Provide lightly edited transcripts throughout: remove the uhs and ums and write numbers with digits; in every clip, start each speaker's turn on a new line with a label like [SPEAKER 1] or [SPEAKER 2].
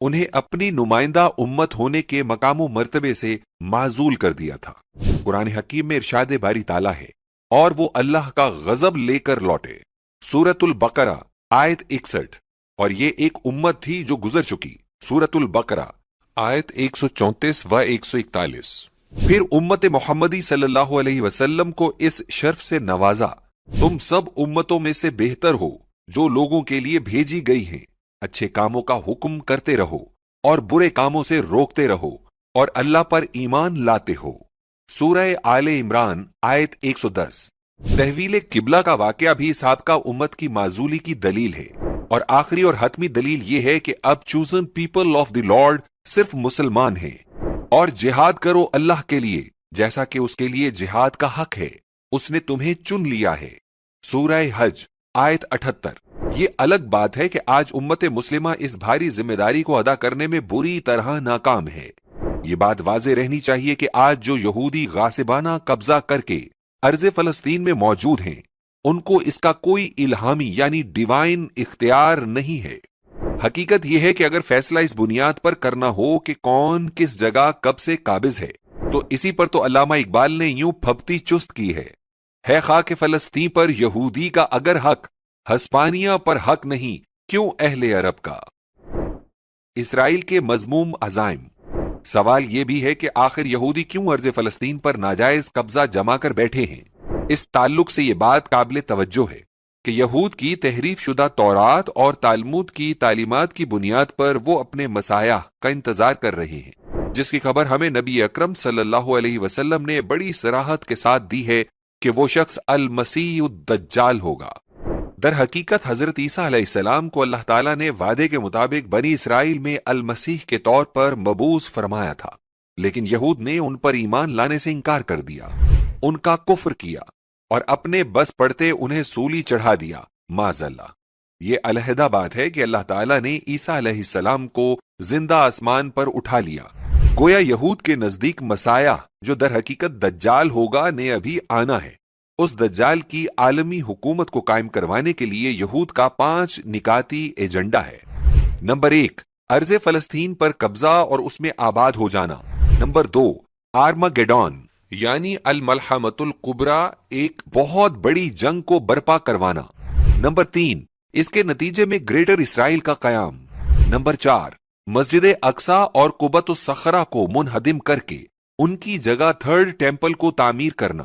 [SPEAKER 1] انہیں اپنی نمائندہ امت ہونے کے مقام و مرتبے سے معزول کر دیا تھا۔ قرآن حکیم میں ارشاد باری تعالیٰ ہے، اور وہ اللہ کا غضب لے کر لوٹے۔ سورۃ البقرہ آیت 61۔ اور یہ ایک امت تھی جو گزر چکی۔ سورۃ البقرہ آیت 134 و 141۔ پھر امت محمدی صلی اللہ علیہ وسلم کو اس شرف سے نوازا، تم سب امتوں میں سے بہتر ہو جو لوگوں کے لیے بھیجی گئی ہیں، اچھے کاموں کا حکم کرتے رہو اور برے کاموں سے روکتے رہو اور اللہ پر ایمان لاتے ہو۔ سورہ آل عمران آیت 110۔ تحویل قبلہ کا واقعہ بھی سابقہ امت کی معزولی کی دلیل ہے، اور آخری اور حتمی دلیل یہ ہے کہ اب chosen people of the lord صرف مسلمان ہیں، اور جہاد کرو اللہ کے لیے جیسا کہ اس کے لیے جہاد کا حق ہے، اس نے تمہیں چن لیا ہے۔ سورہ حج آیت 78۔ یہ الگ بات ہے کہ آج امت مسلمہ اس بھاری ذمہ داری کو ادا کرنے میں بری طرح ناکام ہے۔ یہ بات واضح رہنی چاہیے کہ آج جو یہودی غاصبانہ قبضہ کر کے ارض فلسطین میں موجود ہیں، ان کو اس کا کوئی الہامی یعنی ڈیوائن اختیار نہیں ہے۔ حقیقت یہ ہے کہ اگر فیصلہ اس بنیاد پر کرنا ہو کہ کون کس جگہ کب سے قابض ہے، تو اسی پر تو علامہ اقبال نے یوں پھبتی چست کی ہے خاک فلسطین پر یہودی کا اگر حق، ہسپانیہ پر حق نہیں کیوں اہل عرب کا۔ اسرائیل کے مذموم عزائم۔ سوال یہ بھی ہے کہ آخر یہودی کیوں ارض فلسطین پر ناجائز قبضہ جما کر بیٹھے ہیں؟ اس تعلق سے یہ بات قابل توجہ ہے کہ یہود کی تحریف شدہ تورات اور تالمود کی تعلیمات کی بنیاد پر وہ اپنے مسیح کا انتظار کر رہے ہیں، جس کی خبر ہمیں نبی اکرم صلی اللہ علیہ وسلم نے بڑی صراحت کے ساتھ دی ہے کہ وہ شخص المسیح الدجال ہوگا۔ در حقیقت حضرت عیسیٰ علیہ السلام کو اللہ تعالیٰ نے وعدے کے مطابق بنی اسرائیل میں المسیح کے طور پر مبعوث فرمایا تھا، لیکن یہود نے ان پر ایمان لانے سے انکار کر دیا، ان کا کفر کیا اور اپنے بس پڑتے انہیں سولی چڑھا دیا، معاذ اللہ۔ یہ علیحدہ بات ہے کہ اللہ تعالیٰ نے عیسیٰ علیہ السلام کو زندہ آسمان پر اٹھا لیا، گویا یہود کے نزدیک مسیح جو در حقیقت دجال ہوگا نے ابھی آنا ہے۔ اس دجال کی عالمی حکومت کو قائم کروانے کے لیے یہود کا 5 نکاتی ایجنڈا ہے۔ نمبر 1، ارض فلسطین پر قبضہ اور اس میں آباد ہو جانا۔ نمبر 2، آرمگیڈون یعنی الملحمۃ الکبریٰ، ایک بہت بڑی جنگ کو برپا کروانا۔ نمبر 3، اس کے نتیجے میں گریٹر اسرائیل کا قیام۔ نمبر 4، مسجد اقصی اور قبۃ الصخرہ کو منہدم کر کے ان کی جگہ 3rd ٹیمپل کو تعمیر کرنا۔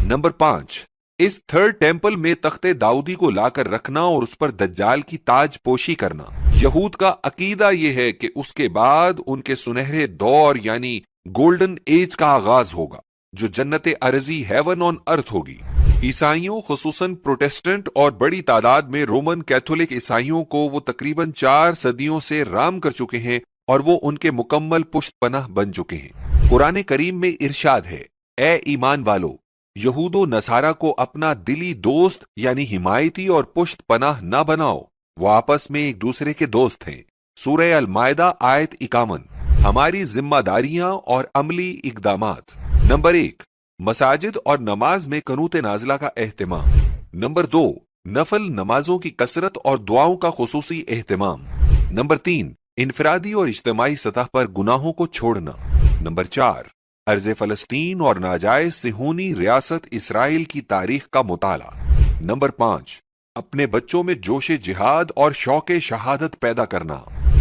[SPEAKER 1] نمبر 5، اس 3rd ٹیمپل میں تخت داؤدی کو لا کر رکھنا اور اس پر دجال کی تاج پوشی کرنا۔ یہود کا عقیدہ یہ ہے کہ اس کے بعد ان کے سنہرے دور یعنی گولڈن ایج کا آغاز ہوگا، جو جنت ارضی ہیون آن ارتھ ہوگی۔ عیسائیوں خصوصاً پروٹیسٹنٹ اور بڑی تعداد میں رومن کیتھولک عیسائیوں کو وہ تقریباً 4 صدیوں سے رام کر چکے ہیں اور وہ ان کے مکمل پشت پناہ بن چکے ہیں۔ قرآن کریم میں ارشاد ہے، اے ایمان والو، یہود و نصارہ کو اپنا دلی دوست یعنی حمایتی اور پشت پناہ نہ بناؤ، وہ آپس میں ایک دوسرے کے دوست ہیں۔ سورہ المائدہ آیت 51۔ ہماری ذمہ داریاں اور عملی اقدامات۔ نمبر 1، مساجد اور نماز میں قنوت نازلہ کا اہتمام۔ نمبر 2، نفل نمازوں کی کثرت اور دعاؤں کا خصوصی اہتمام۔ نمبر 3، انفرادی اور اجتماعی سطح پر گناہوں کو چھوڑنا۔ نمبر 4، ارض فلسطین اور ناجائز صہیونی ریاست اسرائیل کی تاریخ کا مطالعہ۔ نمبر 5، اپنے بچوں میں جوش جہاد اور شوق شہادت پیدا کرنا۔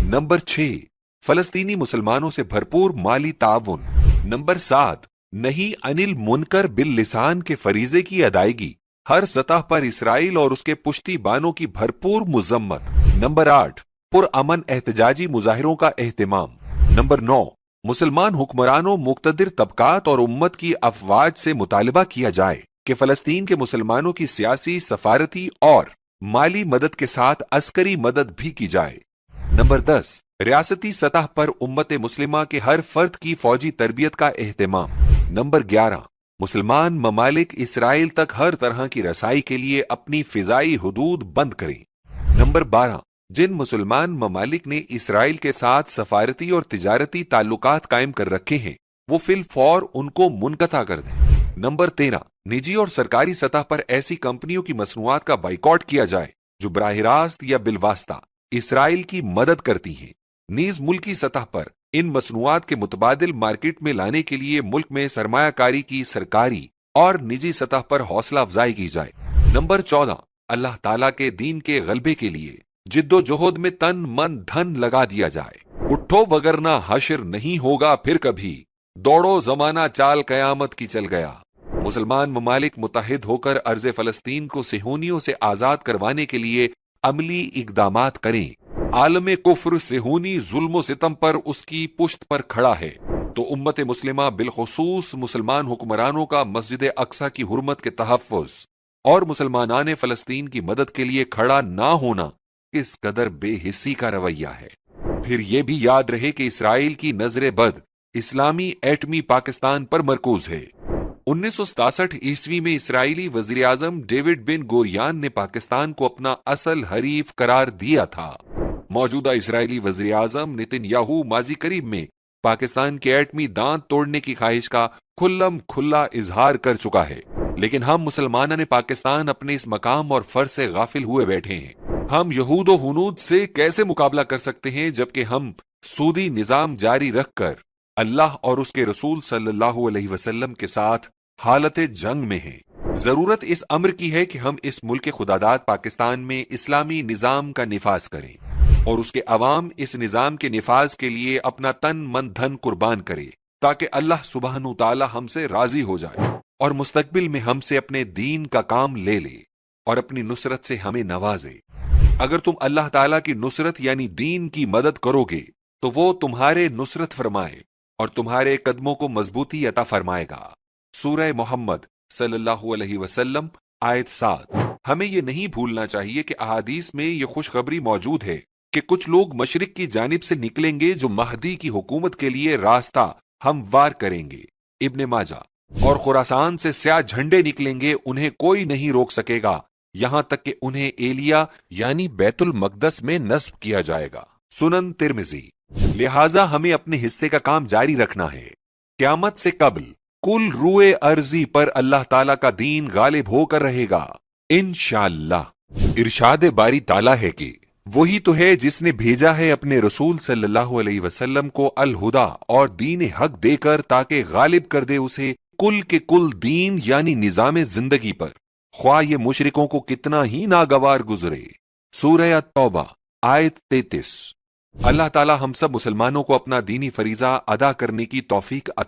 [SPEAKER 1] نمبر 6، فلسطینی مسلمانوں سے بھرپور مالی تعاون۔ نمبر 7، نہیں انل منکر باللسان کے فریضے کی ادائیگی، ہر سطح پر اسرائیل اور اس کے پشتی بانوں کی بھرپور مذمت۔ نمبر 8، پرامن احتجاجی مظاہروں کا اہتمام۔ نمبر 9، مسلمان حکمرانوں، مقتدر طبقات اور امت کی افواج سے مطالبہ کیا جائے کہ فلسطین کے مسلمانوں کی سیاسی، سفارتی اور مالی مدد کے ساتھ عسکری مدد بھی کی جائے۔ نمبر 10، ریاستی سطح پر امت مسلمہ کے ہر فرد کی فوجی تربیت کا اہتمام۔ نمبر 11، مسلمان ممالک اسرائیل تک ہر طرح کی رسائی کے لیے اپنی فضائی حدود بند کریں۔ نمبر 12، جن مسلمان ممالک نے اسرائیل کے ساتھ سفارتی اور تجارتی تعلقات قائم کر رکھے ہیں، وہ فی الفور ان کو منقطع کر دیں۔ نمبر 13، نجی اور سرکاری سطح پر ایسی کمپنیوں کی مصنوعات کا بائیکاٹ کیا جائے جو براہ راست یا بالواسطہ اسرائیل کی مدد کرتی ہیں۔ نیز ملکی سطح پر ان مصنوعات کے متبادل مارکیٹ میں لانے کے لیے ملک میں سرمایہ کاری کی سرکاری اور نجی سطح پر حوصلہ افزائی کی جائے۔ نمبر 14، اللہ تعالیٰ کے دین کے غلبے کے لیے جد و جہد میں تن من دھن لگا دیا جائے۔ اٹھو وگرنہ حشر نہیں ہوگا پھر کبھی، دوڑو زمانہ چال قیامت کی چل گیا۔ مسلمان ممالک متحد ہو کر ارض فلسطین کو صہیونیوں سے آزاد کروانے کے لیے عملی اقدامات کریں۔ عالم کفر صہیونی ظلم و ستم پر اس کی پشت پر کھڑا ہے، تو امت مسلمہ بالخصوص مسلمان حکمرانوں کا مسجد اقصی کی حرمت کے تحفظ اور مسلمانان فلسطین کی مدد کے لیے کھڑا نہ ہونا کس قدر بے حسی کا رویہ ہے۔ پھر یہ بھی یاد رہے کہ اسرائیل کی نظر بد اسلامی ایٹمی پاکستان پر مرکوز ہے۔ 1967 عیسوی میں اسرائیلی وزیر اعظم ڈیوڈ بن گوریان نے پاکستان کو اپنا اصل حریف قرار دیا تھا۔ موجودہ اسرائیلی وزیر اعظم نتن یاہو ماضی قریب میں پاکستان کے ایٹمی دانت توڑنے کی خواہش کا کھلم کھلا اظہار کر چکا ہے، لیکن ہم مسلمانوں نے پاکستان اپنے اس مقام اور فرض سے غافل ہوئے بیٹھے ہیں۔ ہم یہود و ہنود سے کیسے مقابلہ کر سکتے ہیں جبکہ ہم سودی نظام جاری رکھ کر اللہ اور اس کے رسول صلی اللہ علیہ وسلم کے ساتھ حالت جنگ میں ہیں۔ ضرورت اس امر کی ہے کہ ہم اس ملک خداداد پاکستان میں اسلامی نظام کا نفاذ کریں اور اس کے عوام اس نظام کے نفاذ کے لیے اپنا تن من دھن قربان کرے، تاکہ اللہ سبحانہ تعالی ہم سے راضی ہو جائے اور مستقبل میں ہم سے اپنے دین کا کام لے لے اور اپنی نصرت سے ہمیں نوازے۔ اگر تم اللہ تعالیٰ کی نصرت یعنی دین کی مدد کرو گے تو وہ تمہارے نصرت فرمائے اور تمہارے قدموں کو مضبوطی عطا فرمائے گا۔ سورہ محمد صلی اللہ علیہ وسلم آیت 7۔ ہمیں یہ نہیں بھولنا چاہیے کہ احادیث میں یہ خوشخبری موجود ہے کہ کچھ لوگ مشرق کی جانب سے نکلیں گے جو مہدی کی حکومت کے لیے راستہ ہموار کریں گے، ابن ماجہ، اور خراسان سے سیاہ جھنڈے نکلیں گے، انہیں کوئی نہیں روک سکے گا یہاں تک کہ انہیں ایلیا یعنی بیت المقدس میں نصب کیا جائے گا، سنن ترمذی۔ لہٰذا ہمیں اپنے حصے کا کام جاری رکھنا ہے۔ قیامت سے قبل کل روئے ارضی پر اللہ تعالیٰ کا دین غالب ہو کر رہے گا انشاءاللہ۔ ارشاد باری تعالیٰ ہے کہ وہی تو ہے جس نے بھیجا ہے اپنے رسول صلی اللہ علیہ وسلم کو الہدا اور دین حق دے کر تاکہ غالب کر دے اسے کل کے کل دین یعنی نظام زندگی پر، خواہ یہ مشرکوں کو کتنا ہی ناگوار گزرے۔ سورہ توبہ آیت 33۔ اللہ تعالی ہم سب مسلمانوں کو اپنا دینی فریضہ ادا کرنے کی توفیق عطا